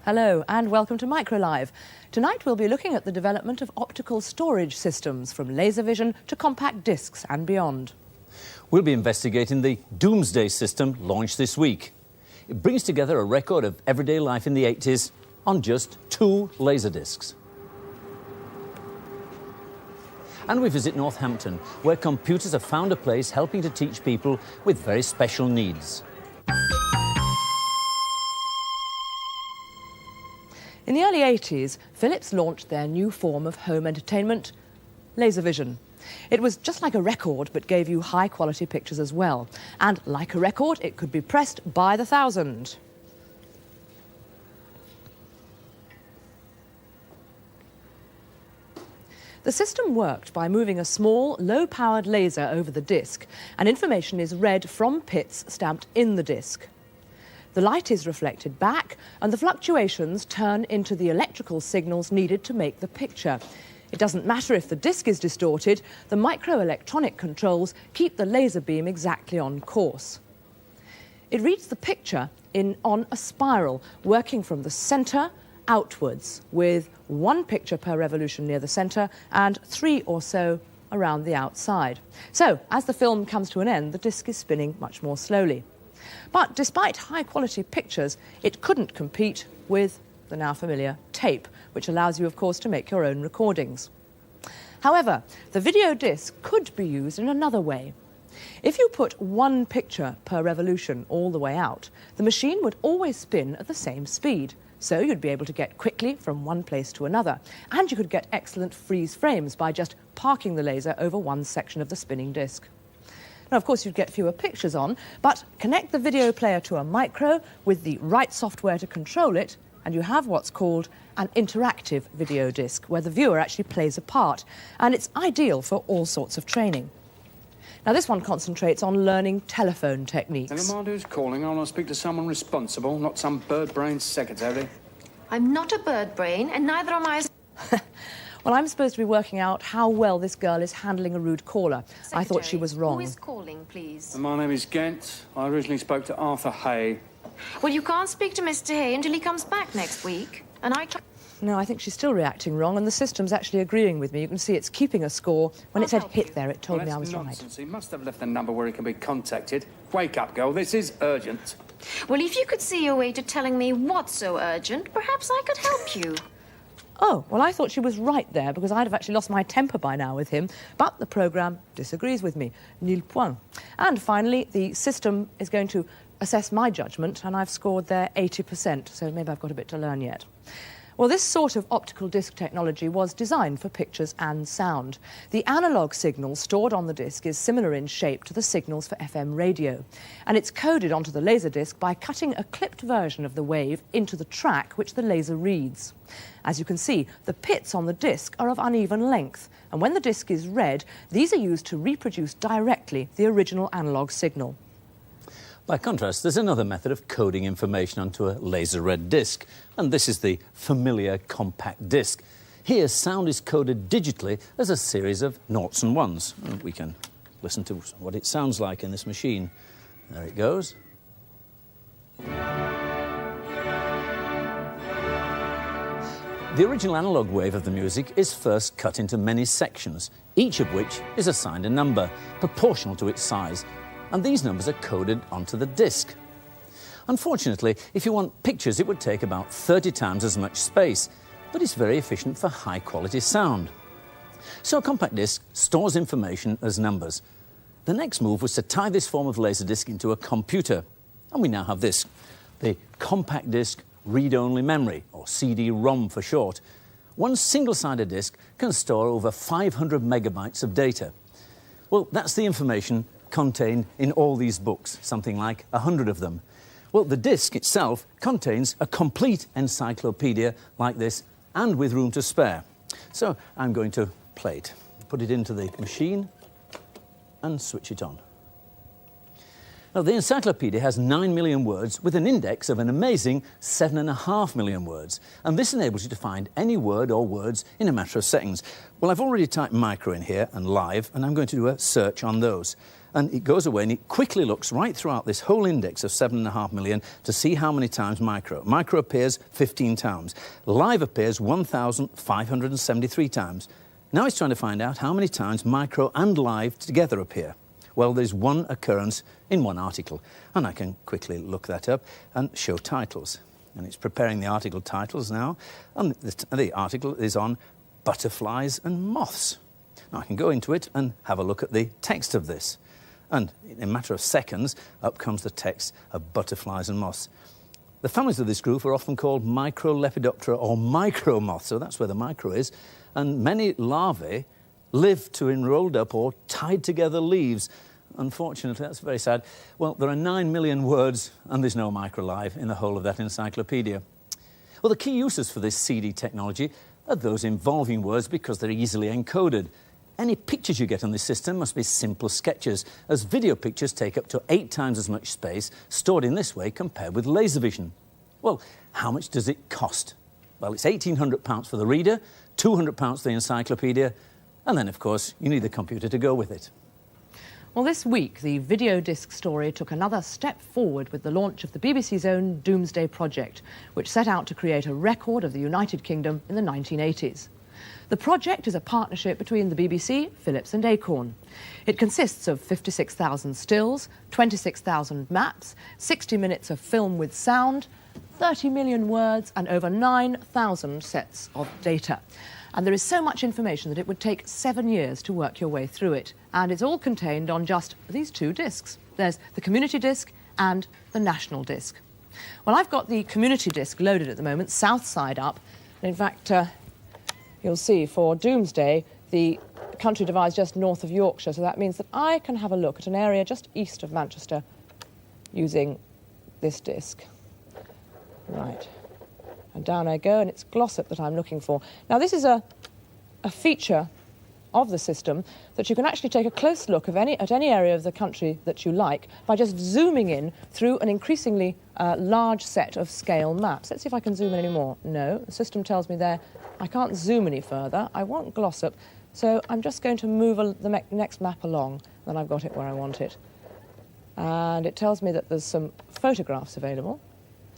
Hello and welcome to MicroLive. Tonight we'll be looking at the development of optical storage systems from laser vision to compact discs and beyond. We'll be investigating the Doomsday system launched this week. It brings together a record of everyday life in the 80s on just 2 laser discs. And we visit Northampton, where computers have found a place helping to teach people with very special needs. In the early 80s, Philips launched their new form of home entertainment, laser vision. It was just like a record, but gave you high-quality pictures as well. And like a record, it could be pressed by the thousand. The system worked by moving a small, low-powered laser over the disc, and information is read from pits stamped in the disc. The light is reflected back, and the fluctuations turn into the electrical signals needed to make the picture. It doesn't matter if the disc is distorted, the microelectronic controls keep the laser beam exactly on course. It reads the picture on a spiral, working from the centre outwards, with 1 picture per revolution near the centre and 3 or so around the outside. So, as the film comes to an end, the disc is spinning much more slowly. But despite high-quality pictures, it couldn't compete with the now familiar tape, which allows you, of course, to make your own recordings. However, the video disc could be used in another way. If you put 1 picture per revolution all the way out, the machine would always spin at the same speed. So you'd be able to get quickly from one place to another, and you could get excellent freeze frames by just parking the laser over one section of the spinning disc. Now, of course, you'd get fewer pictures on, but connect the video player to a micro with the right software to control it, and you have what's called an interactive video disc, where the viewer actually plays a part, and it's ideal for all sorts of training. Now, this one concentrates on learning telephone techniques. Never mind who's calling. I want to speak to someone responsible, not some bird-brained secretary. I'm not a bird brain, and neither am I. Well, I'm supposed to be working out how well this girl is handling a rude caller. Secretary, I thought she was wrong. Who is calling, please? My name is Gent. I originally spoke to Arthur Hay. Well, you can't speak to Mr. Hay until he comes back next week, and I can't. No, I think she's still reacting wrong, and the system's actually agreeing with me. You can see it's keeping a score. When it said hit there, it told me I was right. He must have left a number where he can be contacted. Wake up, girl. This is urgent. Well, if you could see your way to telling me what's so urgent, perhaps I could help you. Oh, well, I thought she was right there, because I'd have actually lost my temper by now with him. But the programme disagrees with me. Nil point. And finally, the system is going to assess my judgment, and I've scored there 80%, so maybe I've got a bit to learn yet. Well, this sort of optical disc technology was designed for pictures and sound. The analogue signal stored on the disc is similar in shape to the signals for FM radio, and it's coded onto the laser disc by cutting a clipped version of the wave into the track which the laser reads. As you can see, the pits on the disc are of uneven length, and when the disc is read, these are used to reproduce directly the original analogue signal. By contrast, there's another method of coding information onto a laser-read disc, and this is the familiar compact disc. Here, sound is coded digitally as a series of noughts and ones. And we can listen to what it sounds like in this machine. There it goes. The original analogue wave of the music is first cut into many sections, each of which is assigned a number, proportional to its size, and these numbers are coded onto the disc. Unfortunately, if you want pictures, it would take about 30 times as much space, but it's very efficient for high-quality sound. So a compact disc stores information as numbers. The next move was to tie this form of laserdisc into a computer, and we now have this, the compact disc read-only memory, or CD-ROM for short. One single-sided disc can store over 500 megabytes of data. Well, that's the information contained in all these books, something like 100 of them. Well, the disc itself contains a complete encyclopedia like this, and with room to spare. So I'm going to play it, put it into the machine, and switch it on. Now, the encyclopedia has 9 million words with an index of an amazing 7.5 million words, and this enables you to find any word or words in a matter of seconds. Well, I've already typed micro in here and live, and I'm going to do a search on those. And it goes away and it quickly looks right throughout this whole index of 7.5 million to see how many times micro. Micro appears 15 times. Live appears 1,573 times. Now it's trying to find out how many times micro and live together appear. Well, there's one occurrence in one article, and I can quickly look that up and show titles. And it's preparing the article titles now, and the article is on butterflies and moths. Now I can go into it and have a look at the text of this. And in a matter of seconds, up comes the text of butterflies and moths. The families of this group are often called Microlepidoptera or micro moths, so that's where the micro is. And many larvae live to enrolled up or tied together leaves. Unfortunately, that's very sad. Well, there are 9 million words and there's no MicroLive in the whole of that encyclopedia. Well, the key uses for this CD technology are those involving words because they're easily encoded. Any pictures you get on this system must be simple sketches, as video pictures take up to 8 times as much space stored in this way compared with laser vision. Well, how much does it cost? Well, it's £1,800 for the reader, £200 for the encyclopedia, and then, of course, you need the computer to go with it. Well, this week, the video disc story took another step forward with the launch of the BBC's own Doomsday Project, which set out to create a record of the United Kingdom in the 1980s. The project is a partnership between the BBC, Philips and Acorn. It consists of 56,000 stills, 26,000 maps, 60 minutes of film with sound, 30 million words and over 9,000 sets of data. And there is so much information that it would take 7 years to work your way through it. And it's all contained on just these 2 discs. There's the community disc and the national disc. Well, I've got the community disc loaded at the moment, south side up. And in fact, you'll see for Doomsday, the country divides just north of Yorkshire. So that means that I can have a look at an area just east of Manchester using this disc. Right. And down I go, and it's Glossop that I'm looking for. Now, this is a feature of the system that you can actually take a close look at any area of the country that you like by just zooming in through an increasingly large set of scale maps. Let's see if I can zoom in any more. No, the system tells me there I can't zoom any further. I want Glossop, so I'm just going to move the next map along, then I've got it where I want it. And it tells me that there's some photographs available.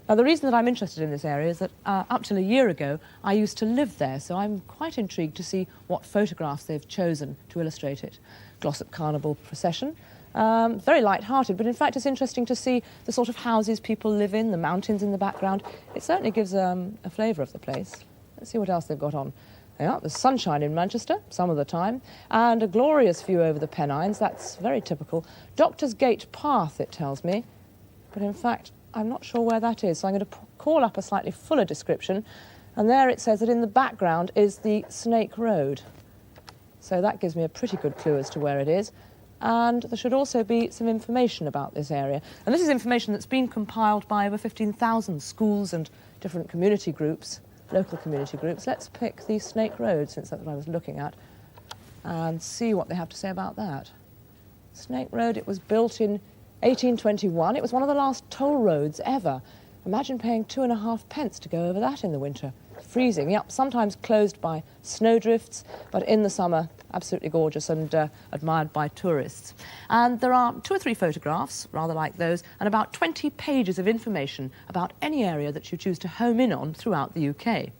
Now, the reason that I'm interested in this area is that up till a year ago, I used to live there, so I'm quite intrigued to see what photographs they've chosen to illustrate it. Glossop Carnival procession. Very light-hearted, but in fact it's interesting to see the sort of houses people live in, the mountains in the background. It certainly gives a flavour of the place. Let's see what else they've got on. Yeah, there's sunshine in Manchester, some of the time, and a glorious view over the Pennines. That's very typical. Doctor's Gate Path, it tells me, but in fact I'm not sure where that is, so I'm going to call up a slightly fuller description, and there it says that in the background is the Snake Road. So that gives me a pretty good clue as to where it is. And there should also be some information about this area. And this is information that's been compiled by over 15,000 schools and different community groups, local community groups. Let's pick the Snake Road, since that's what I was looking at, and see what they have to say about that. Snake Road, it was built in 1821. It was one of the last toll roads ever. Imagine paying 2.5 pence to go over that in the winter. Freezing, yep, sometimes closed by snowdrifts, but in the summer, absolutely gorgeous and admired by tourists. And there are 2 or 3 photographs, rather like those, and about 20 pages of information about any area that you choose to home in on throughout the UK.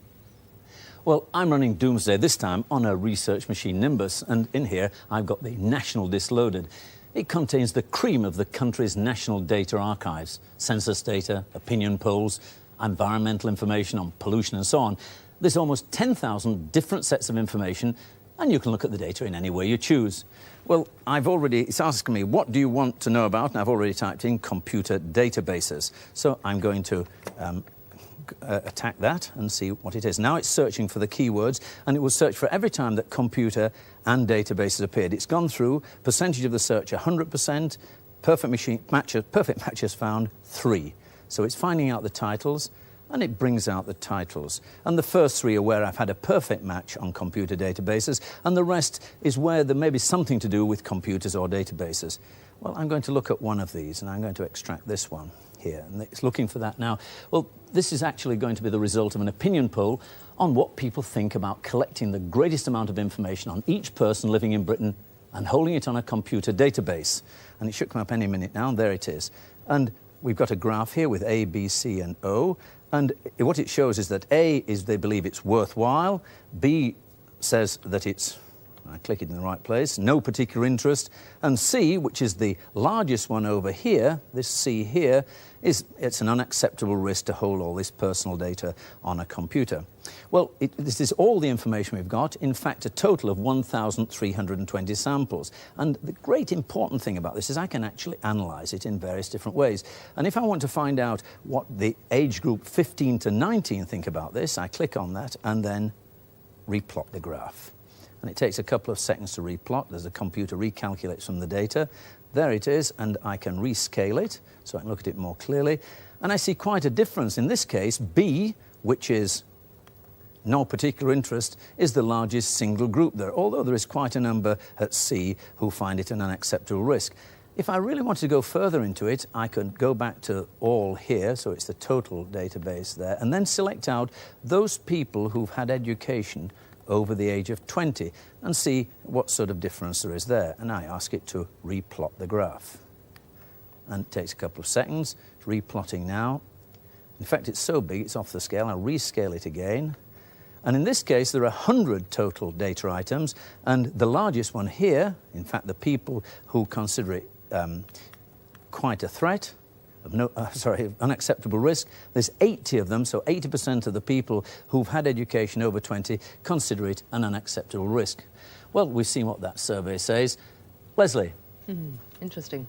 Well, I'm running Doomsday this time on a research machine Nimbus, and in here I've got the national disc loaded. It contains the cream of the country's national data archives, census data, opinion polls, environmental information on pollution and so on. There's almost 10,000 different sets of information, and you can look at the data in any way you choose. Well, it's asking me, what do you want to know about? And I've already typed in computer databases. So I'm going to attack that and see what it is. Now it's searching for the keywords, and it will search for every time that computer and databases appeared. It's gone through percentage of the search 100%, perfect matches found 3. So it's finding out the titles, and it brings out the titles. And the first 3 are where I've had a perfect match on computer databases, and the rest is where there may be something to do with computers or databases. Well, I'm going to look at one of these, and I'm going to extract this one here, and it's looking for that now. Well, this is actually going to be the result of an opinion poll on what people think about collecting the greatest amount of information on each person living in Britain and holding it on a computer database. And it should come up any minute now, and there it is. And we've got a graph here with A, B, C, and O. And what it shows is that A is they believe it's worthwhile, B says that it's, I click it in the right place, no particular interest, and C, which is the largest one over here, this C here, it's an unacceptable risk to hold all this personal data on a computer. Well, this is all the information we've got, in fact a total of 1,320 samples. And the great important thing about this is I can actually analyse it in various different ways. And if I want to find out what the age group 15 to 19 think about this, I click on that and then replot the graph. And it takes a couple of seconds to replot as the computer recalculates from the data. There it is, and I can rescale it so I can look at it more clearly. And I see quite a difference. In this case, B, which is no particular interest, is the largest single group there, although there is quite a number at C who find it an unacceptable risk. If I really wanted to go further into it, I could go back to all here, so it's the total database there, and then select out those people who've had education over the age of 20 and see what sort of difference there is there. And I ask it to replot the graph. And it takes a couple of seconds. It's replotting now. In fact, it's so big, it's off the scale. I'll rescale it again. And in this case, there are 100 total data items. And the largest one here, in fact, the people who consider it quite a threat, unacceptable risk, there's 80 of them, so 80% of the people who've had education over 20 consider it an unacceptable risk. Well, we've seen what that survey says. Lesley. Interesting.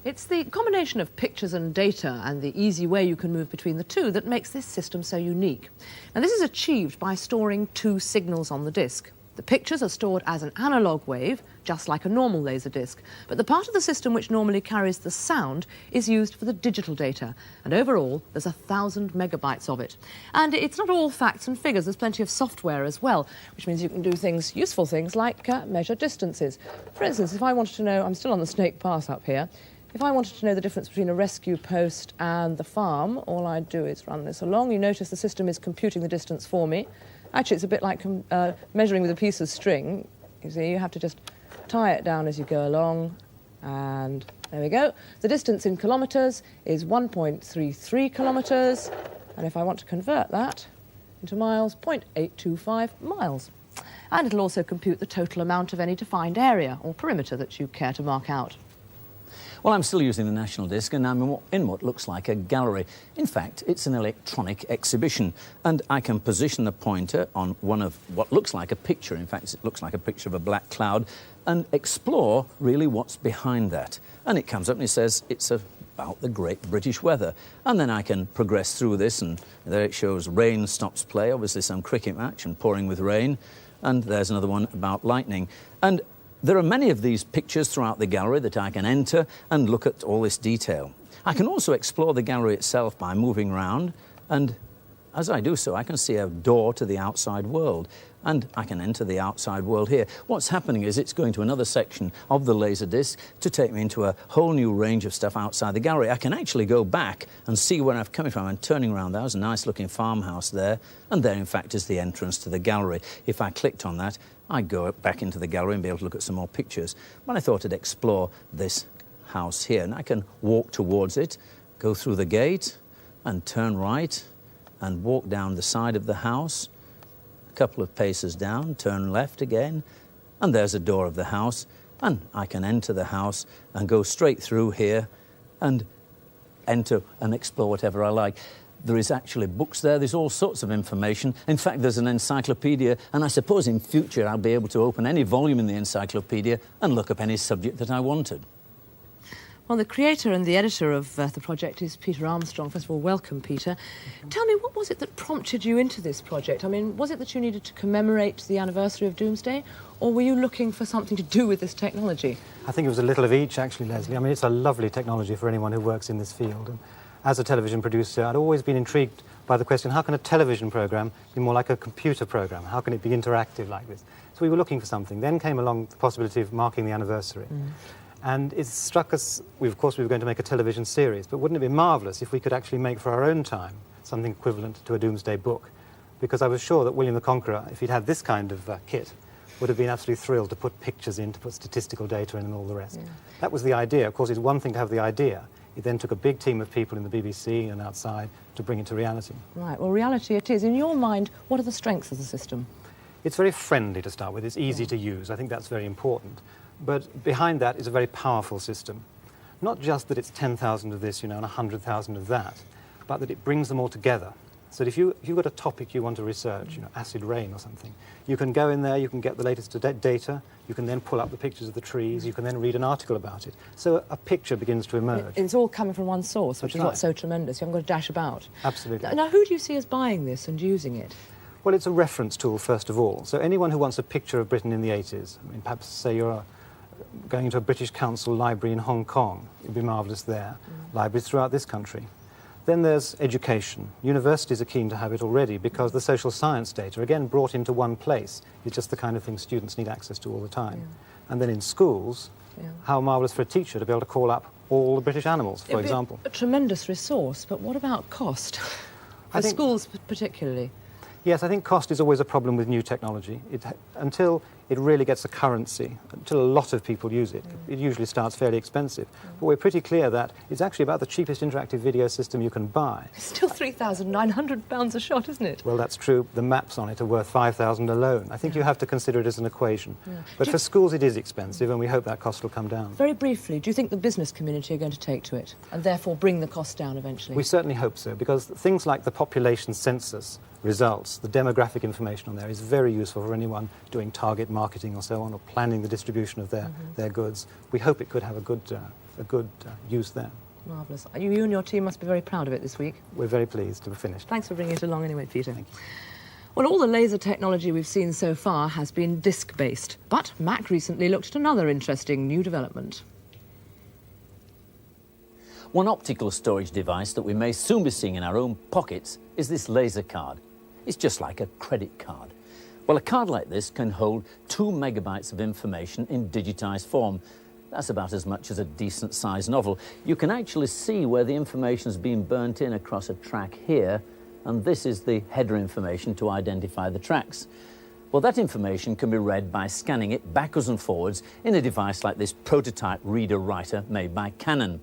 It's the combination of pictures and data and the easy way you can move between the two that makes this system so unique. And this is achieved by storing two signals on the disk. The pictures are stored as an analogue wave, just like a normal laser disc, but the part of the system which normally carries the sound is used for the digital data, and overall there's 1,000 megabytes of it. And it's not all facts and figures, there's plenty of software as well, which means you can do things, useful things, like measure distances. For instance, if I wanted to know, I'm still on the Snake Pass up here, if I wanted to know the difference between a rescue post and the farm, all I'd do is run this along. You notice the system is computing the distance for me. Actually, it's a bit like measuring with a piece of string. You see, you have to just tie it down as you go along, and there we go. The distance in kilometres is 1.33 kilometres, and if I want to convert that into miles, 0.825 miles. And it'll also compute the total amount of any defined area or perimeter that you care to mark out. Well, I'm still using the National Disc, and I'm in what looks like a gallery. In fact, it's an electronic exhibition, and I can position the pointer on one of what looks like a picture. In fact, it looks like a picture of a black cloud, and explore really what's behind that. And it comes up and it says it's about the great British weather. And then I can progress through this, and there it shows rain stops play, obviously some cricket match and pouring with rain. And there's another one about lightning. And there are many of these pictures throughout the gallery that I can enter and look at all this detail. I can also explore the gallery itself by moving around, and as I do so, I can see a door to the outside world, and I can enter the outside world here. What's happening is it's going to another section of the laser disc to take me into a whole new range of stuff outside the gallery. I can actually go back and see where I've come from. I'm turning around. There's a nice-looking farmhouse there, and there, in fact, is the entrance to the gallery. If I clicked on that, I'd go back into the gallery and be able to look at some more pictures. But I thought I'd explore this house here, and I can walk towards it, go through the gate, and turn right, and walk down the side of the house, a couple of paces down, turn left again, and there's a door of the house, and I can enter the house and go straight through here and enter and explore whatever I like. There is actually books there, there's all sorts of information. In fact, there's an encyclopedia, and I suppose in future I'll be able to open any volume in the encyclopedia and look up any subject that I wanted. Well, the creator and the editor of the project is Peter Armstrong. First of all, welcome, Peter. Tell me, what was it that prompted you into this project? I mean, was it that you needed to commemorate the anniversary of Doomsday, or were you looking for something to do with this technology? I think it was a little of each, actually, Lesley. I mean, it's a lovely technology for anyone who works in this field. And as a television producer, I'd always been intrigued by the question, how can a television programme be more like a computer programme? How can it be interactive like this? So we were looking for something. Then came along the possibility of marking the anniversary. And it struck us, of course, we were going to make a television series, but wouldn't it be marvellous if we could actually make for our own time something equivalent to a Doomsday book? Because I was sure that William the Conqueror, if he'd had this kind of kit, would have been absolutely thrilled to put pictures in, to put statistical data in and all the rest. That was the idea. Of course, it's one thing to have the idea. It then took a big team of people in the BBC and outside to bring it to reality. Right, well, reality it is. In your mind, what are the strengths of the system? It's very friendly to start with. It's easy to use. I think that's very important. But behind that is a very powerful system. Not just that it's 10,000 of this, and 100,000 of that, but that it brings them all together. So if you've got a topic you want to research, acid rain or something, you can go in there, you can get the latest data, you can then pull up the pictures of the trees, you can then read an article about it. So a picture begins to emerge. It's all coming from one source, which That's is right. what's so tremendous. You haven't got to dash about. Absolutely. Now, who do you see as buying this and using it? Well, it's a reference tool, first of all. So anyone who wants a picture of Britain in the 80s, perhaps say you're going into a British Council library in Hong Kong, it would be marvellous there. Libraries throughout this country. Then there's education. Universities are keen to have it already because the social science data, again, brought into one place, is just the kind of thing students need access to all the time. And then in schools, how marvellous for a teacher to be able to call up all the British animals, for example. A tremendous resource, but what about cost? For schools particularly. Yes, I think cost is always a problem with new technology. Until it really gets a currency, until a lot of people use it, it usually starts fairly expensive. But we're pretty clear that it's actually about the cheapest interactive video system you can buy. It's still £3,900 a shot, isn't it? Well, that's true. The maps on it are worth 5,000 alone. I think you have to consider it as an equation. But for schools it is expensive, and we hope that cost will come down. Very briefly, do you think the business community are going to take to it and therefore bring the cost down eventually? We certainly hope so, because things like the population census results, the demographic information on there is very useful for anyone doing target marketing or so on, or planning the distribution of their goods. We hope it could have a good use there. Marvellous. You and your team must be very proud of it this week. We're very pleased to have finished. Thanks for bringing it along anyway, Peter. Thank you. Well, all the laser technology we've seen so far has been disk-based, but Mac recently looked at another interesting new development. One optical storage device that we may soon be seeing in our own pockets is this laser card. It's just like a credit card. Well, a card like this can hold 2 megabytes of information in digitized form. That's about as much as a decent-sized novel. You can actually see where the information's been burnt in across a track here, and this is the header information to identify the tracks. Well, that information can be read by scanning it backwards and forwards in a device like this prototype reader-writer made by Canon.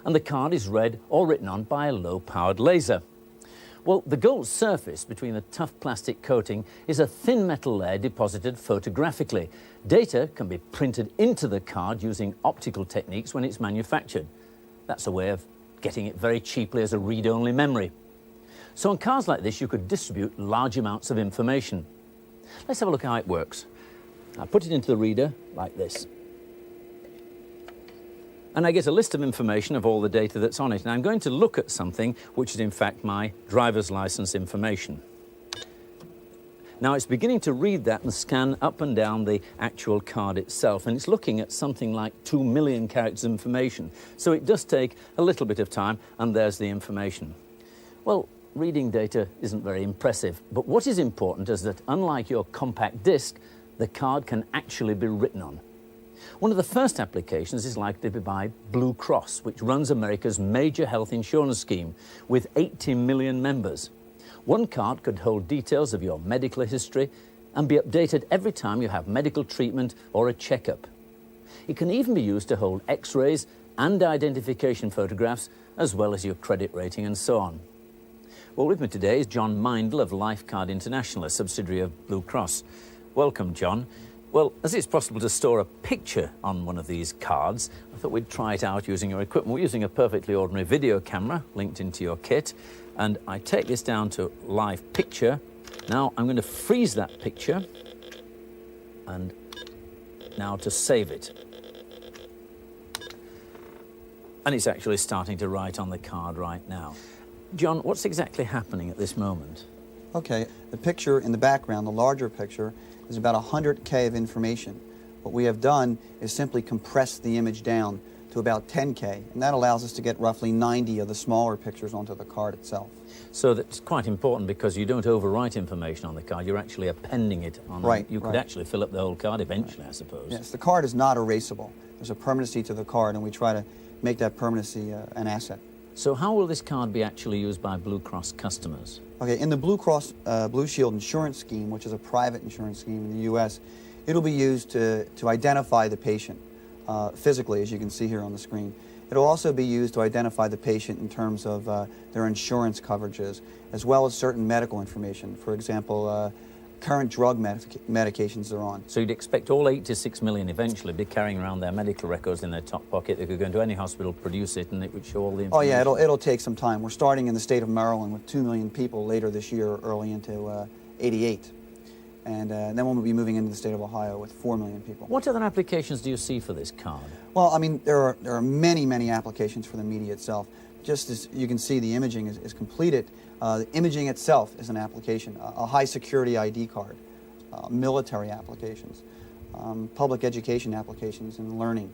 And the card is read or written on by a low-powered laser. Well, the gold surface between the tough plastic coating is a thin metal layer deposited photographically. Data can be printed into the card using optical techniques when it's manufactured. That's a way of getting it very cheaply as a read-only memory. So on cards like this, you could distribute large amounts of information. Let's have a look how it works. I put it into the reader like this. And I get a list of information of all the data that's on it. And I'm going to look at something which is in fact my driver's license information. Now it's beginning to read that and scan up and down the actual card itself, and it's looking at something like 2 million characters of information. So it does take a little bit of time, and there's the information. Well, reading data isn't very impressive, but what is important is that unlike your compact disc, the card can actually be written on. One of the first applications is likely to be by Blue Cross, which runs America's major health insurance scheme with 80 million members. One card could hold details of your medical history and be updated every time you have medical treatment or a checkup. It can even be used to hold X-rays and identification photographs, as well as your credit rating and so on. Well, with me today is John Mindle of Lifecard International, a subsidiary of Blue Cross. Welcome, John. Well, as it's possible to store a picture on one of these cards, I thought we'd try it out using your equipment. We're using a perfectly ordinary video camera linked into your kit, and I take this down to live picture. Now I'm going to freeze that picture, and now to save it. And it's actually starting to write on the card right now. John, what's exactly happening at this moment? Okay, the picture in the background, the larger picture, is about 100K of information. What we have done is simply compress the image down to about 10K, and that allows us to get roughly 90 of the smaller pictures onto the card itself. So that's quite important because you don't overwrite information on the card, you're actually appending it on. Right. You could actually fill up the whole card eventually, I suppose. Yes, the card is not erasable. There's a permanency to the card, and we try to make that permanency an asset. So how will this card be actually used by Blue Cross customers? Okay, in the Blue Cross Blue Shield insurance scheme, which is a private insurance scheme in the U.S., It'll be used to identify the patient physically, as you can see here on the screen. It'll also be used to identify the patient in terms of their insurance coverages, as well as certain medical information. For example, current drug medications they're on. So you'd expect all 86 million eventually be carrying around their medical records in their top pocket. They could go into any hospital, produce it, and it would show all the information. Oh yeah, it'll take some time. We're starting in the state of Maryland with 2 million people later this year, early into '88. And then we'll be moving into the state of Ohio with 4 million people. What other applications do you see for this card? Well, I mean, there are many applications for the media itself. Just as you can see, the imaging is completed. The imaging itself is an application, a high-security ID card, military applications, public education applications, and learning.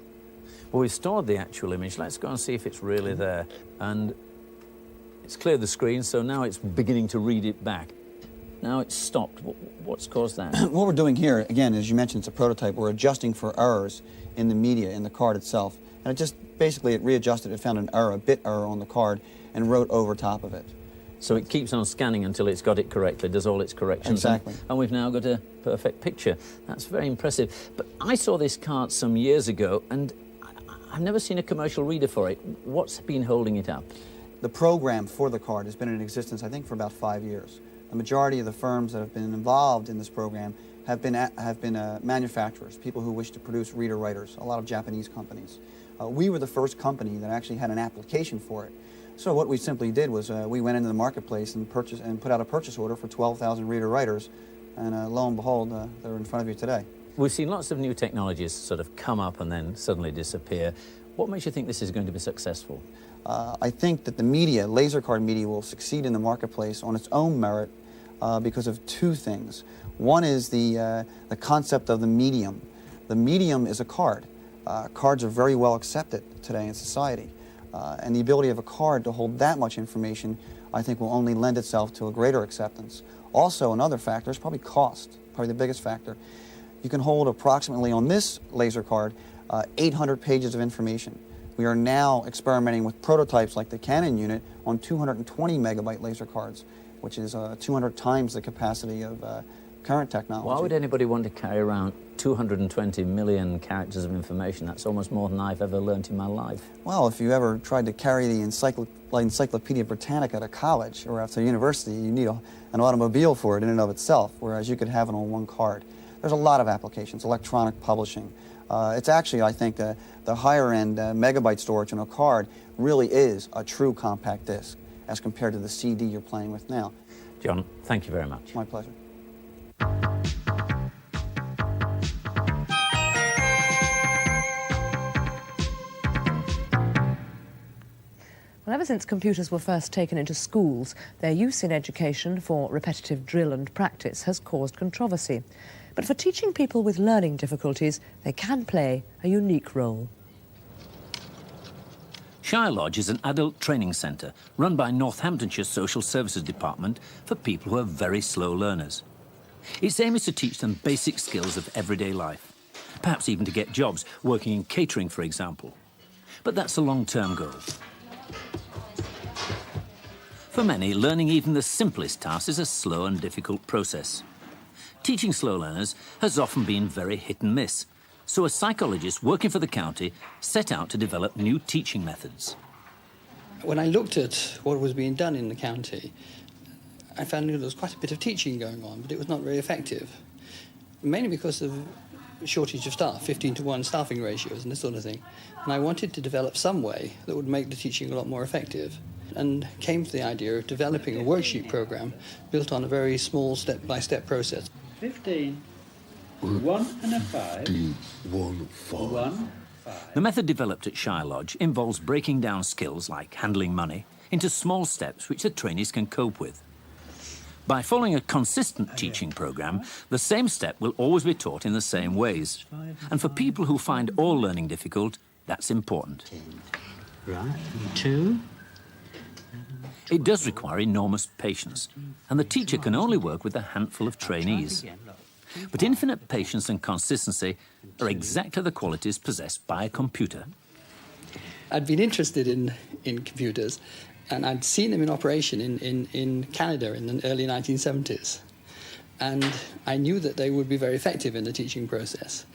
Well, we've stored the actual image. Let's go and see if it's really there. And it's cleared the screen, so now it's beginning to read it back. Now it's stopped. What's caused that? What we're doing here, again, as you mentioned, it's a prototype. We're adjusting for errors in the media, in the card itself. And it just, basically, it readjusted. It found an error, a bit error on the card, and wrote over top of it. So it keeps on scanning until it's got it correctly, does all its corrections. Exactly. And we've now got a perfect picture. That's very impressive. But I saw this card some years ago, and I've never seen a commercial reader for it. What's been holding it up? The program for the card has been in existence, I think, for about 5 years. The majority of the firms that have been involved in this program have been manufacturers, people who wish to produce reader-writers, a lot of Japanese companies. We were the first company that actually had an application for it. So what we simply did was we went into the marketplace and put out a purchase order for 12,000 reader-writers, and lo and behold, they're in front of you today. We've seen lots of new technologies sort of come up and then suddenly disappear. What makes you think this is going to be successful? I think that the media, laser card media, will succeed in the marketplace on its own merit because of two things. One is the concept of the medium. The medium is a card. Cards are very well accepted today in society. And the ability of a card to hold that much information, I think, will only lend itself to a greater acceptance. Also, another factor is probably cost, probably the biggest factor. You can hold approximately, on this laser card, 800 pages of information. We are now experimenting with prototypes like the Canon unit on 220 megabyte laser cards, which is 200 times the capacity of current technology. Why would anybody want to carry around 220 million characters of information? That's almost more than I've ever learned in my life. Well, if you ever tried to carry the Encyclopedia Britannica to college or after university, you need an automobile for it in and of itself, whereas you could have it on one card. There's a lot of applications, electronic publishing. It's actually, I think, the higher-end megabyte storage on a card really is a true compact disc as compared to the CD you're playing with now. John, thank you very much. My pleasure. Well, ever since computers were first taken into schools, their use in education for repetitive drill and practice has caused controversy. But for teaching people with learning difficulties, they can play a unique role. Shire Lodge is an adult training centre run by Northamptonshire Social Services Department for people who are very slow learners. Its aim is to teach them basic skills of everyday life, perhaps even to get jobs, working in catering, for example. But that's a long-term goal. For many, learning even the simplest tasks is a slow and difficult process. Teaching slow learners has often been very hit and miss, so a psychologist working for the county set out to develop new teaching methods. When I looked at what was being done in the county, I found there was quite a bit of teaching going on, but it was not very effective, mainly because of shortage of staff, 15-to-1 staffing ratios and this sort of thing. And I wanted to develop some way that would make the teaching a lot more effective, and came to the idea of developing a worksheet program built on a very small step-by-step process. 15, 1 and a 5, 1, 5. 1, 5. The method developed at Shire Lodge involves breaking down skills like handling money into small steps which the trainees can cope with. By following a consistent teaching programme, the same step will always be taught in the same ways. And for people who find all learning difficult, that's important. Right, 2. It does require enormous patience, and the teacher can only work with a handful of trainees. But infinite patience and consistency are exactly the qualities possessed by a computer. I'd been interested in computers, and I'd seen them in operation in Canada in the early 1970s. And I knew that they would be very effective in the teaching process.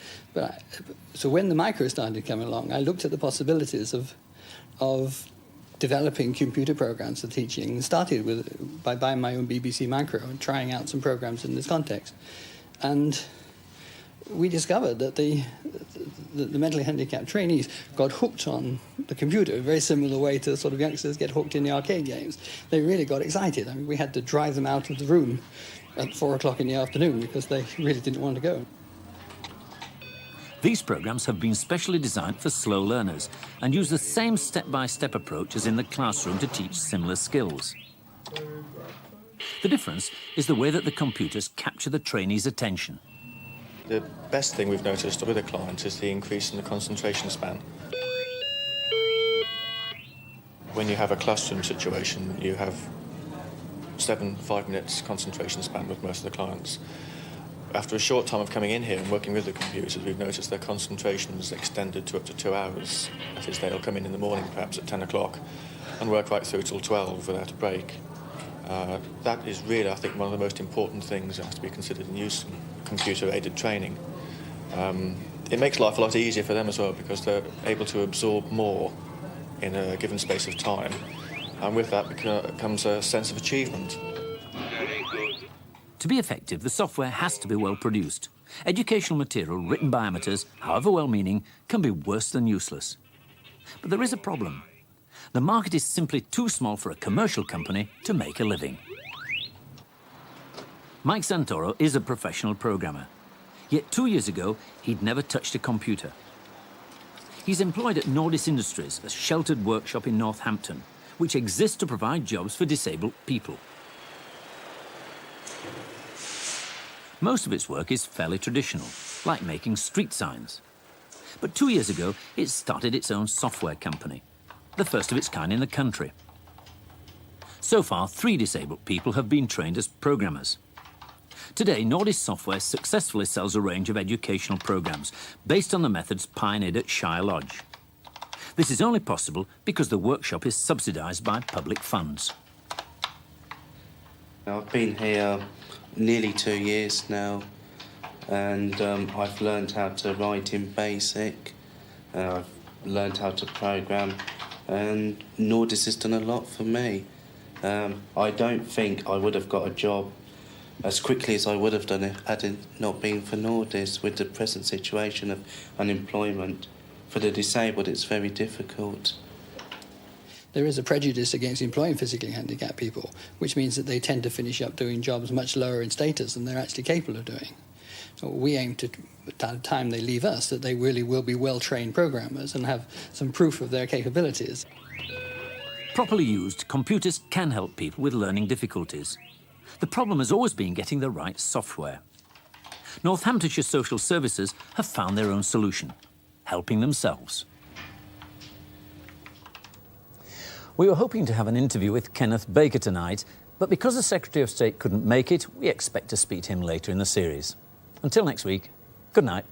So when the micro started coming along, I looked at the possibilities of developing computer programs for teaching. And started by buying my own BBC Micro and trying out some programs in this context. And we discovered that the mentally handicapped trainees got hooked on the computer, a very similar way to sort of youngsters get hooked in the arcade games. They really got excited. I mean, we had to drive them out of the room at 4 o'clock in the afternoon because they really didn't want to go. These programs have been specially designed for slow learners and use the same step-by-step approach as in the classroom to teach similar skills. The difference is the way that the computers capture the trainees' attention. The best thing we've noticed with the client is the increase in the concentration span. When you have a classroom situation, you have 5 minutes concentration span with most of the clients. After a short time of coming in here and working with the computers, we've noticed their concentration is extended to up to 2 hours. That is, they'll come in the morning, perhaps at 10 o'clock, and work right through till 12 without a break. That is really, I think, one of the most important things that has to be considered in use in computer-aided training. It makes life a lot easier for them as well because they're able to absorb more in a given space of time, and with that comes a sense of achievement. To be effective, the software has to be well produced. Educational material written by amateurs, however well-meaning, can be worse than useless. But there is a problem. The market is simply too small for a commercial company to make a living. Mike Santoro is a professional programmer. Yet 2 years ago, he'd never touched a computer. He's employed at Nordis Industries, a sheltered workshop in Northampton, which exists to provide jobs for disabled people. Most of its work is fairly traditional, like making street signs. But 2 years ago, it started its own software company, the first of its kind in the country. So far, 3 disabled people have been trained as programmers. Today, Nordis Software successfully sells a range of educational programs based on the methods pioneered at Shire Lodge. This is only possible because the workshop is subsidised by public funds. I've been here nearly 2 years now, and I've learned how to write in BASIC, I've learned how to program, and Nordis has done a lot for me. I don't think I would have got a job as quickly as I would have done it had it not been for Nordis. With the present situation of unemployment, for the disabled it's very difficult. There is a prejudice against employing physically handicapped people, which means that they tend to finish up doing jobs much lower in status than they're actually capable of doing. So we aim to, by the time they leave us, that they really will be well-trained programmers and have some proof of their capabilities. Properly used, computers can help people with learning difficulties. The problem has always been getting the right software. Northamptonshire Social Services have found their own solution, helping themselves. We were hoping to have an interview with Kenneth Baker tonight, but because the Secretary of State couldn't make it, we expect to speak to him later in the series. Until next week, good night.